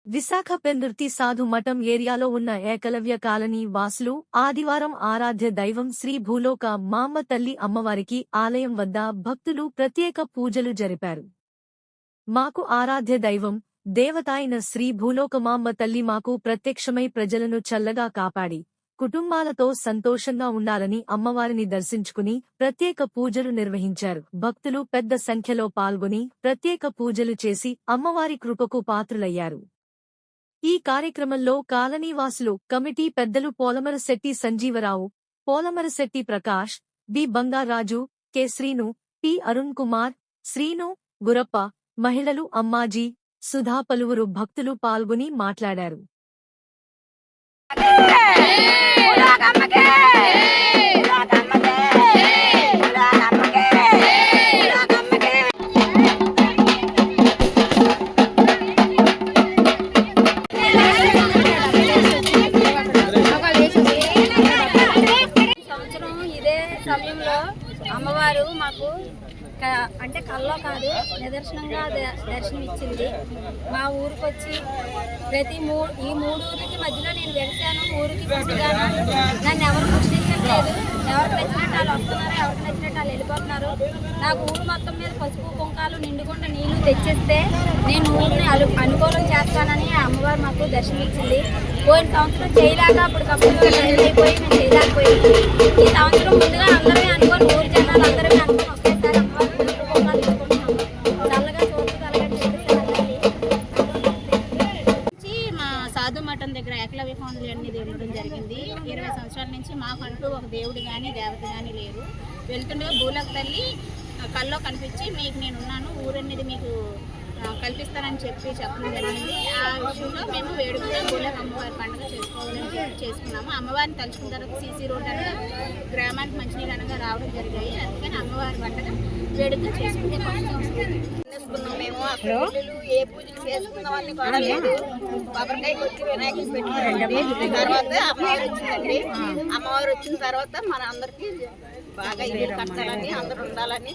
విశాఖ పెందుర్తి సాధు మఠం ఏరియాలో ఉన్న ఏకలవ్య కాలనీ వాసులు ఆదివారం ఆరాధ్య దైవం శ్రీ భూలోక మామ్మ తల్లి అమ్మవారికి ఆలయం వద్ద భక్తులు ప్రత్యేక పూజలు జరిపారు. మాకు ఆరాధ్య దైవం, దేవత అయిన శ్రీ భూలోకమామ్మ తల్లి మాకు ప్రత్యక్షమై ప్రజలను చల్లగా కాపాడి, కుటుంబాలతో సంతోషంగా ఉండాలని అమ్మవారిని దర్శించుకుని ప్రత్యేక పూజలు నిర్వహించారు. భక్తులు పెద్ద సంఖ్యలో పాల్గొని ప్రత్యేక పూజలు చేసి అమ్మవారి కృపకు పాత్రులయ్యారు. ఈ కార్యక్రమంలో కాలనీవాసులు, కమిటీ పెద్దలు Polamarasetti Sanjeevarao, Polamarasetti Prakash, B Bangaraju, K Srinu, P Arun Kumar, Srinu, Gurappa, మహిళలు అమ్మాజీ, సుధా పలువురు భక్తులు పాల్గొని మాట్లాడారు. సమయంలో అమ్మవారు మాకు అంటే కల్లో కాదు నిదర్శనంగా దర్శనమిచ్చింది. మా ఊరికి వచ్చి ప్రతి ఈ 3 ఊర్లకి మధ్యలో నేను వెలిసాను. ఊరికి కొద్దిగాను నన్ను ఎవరు ప్రశ్నించట్లేదు. ఎవరికి నచ్చినట్టు వాళ్ళు వస్తున్నారు, ఎవరికి నచ్చినట్టు వాళ్ళు వెళ్ళిపోతున్నారు. నాకు ఊరు మొత్తం మీద పసుపు కుంకాలు నిండుకుండా నీళ్లు తెచ్చిస్తే నేను ఊరిని అనుకూలం చేస్తానని అమ్మవారు మాకు దర్శనమిచ్చింది. పోయిన సంవత్సరం చేయలేక అప్పటికప్పుడు అయిపోయి మేము చేయలేకపోయింది. ఈ సంవత్సరం ముందుగా అందరమే అనుకోని ఊరి జనాలు అందరమే అనుకుని ఒకేసారి అమ్మవారు చల్లగా మా సాధు మఠం దగ్గర ఏకలవ్య ఫౌండరీ అనేది ఉండడం జరిగింది. 20 సంవత్సరాల నుంచి మాకంటూ ఒక దేవుడు కానీ దేవత కానీ లేరు. వెళ్తుండగా భూలోక తల్లి కల్లో కనిపించి మీకు నేను ఉన్నాను, ఊరనేది మీకు కల్పిస్తానని చెప్పడం జరిగింది. ఆ విషయంలో మేము వేడుకగా భూలోక అమ్మవారి పండుగ చేసుకోవాలని చేసుకున్నాము. అమ్మవారిని తలుచుకున్న తర్వాత సీసీ రోడ్ అనగా గ్రామానికి మంచినీరు అనగా రావడం జరిగాయి. అందుకని అమ్మవారి పండుగ వేడుకగా చేసుకుంటే చేసుకున్నాం. మేము అసలు ఏ పూజలు చేసుకుందామని కూడా లేదు. కొబ్బరికాయ కొట్టి వినాయకుడికి పెట్టుకున్నాం. తర్వాత అమ్మవారు వచ్చిందండి. అమ్మవారు వచ్చిన తర్వాత మన అందరికీ బాగా ఇల్లు కట్టాలని, అందరూ ఉండాలని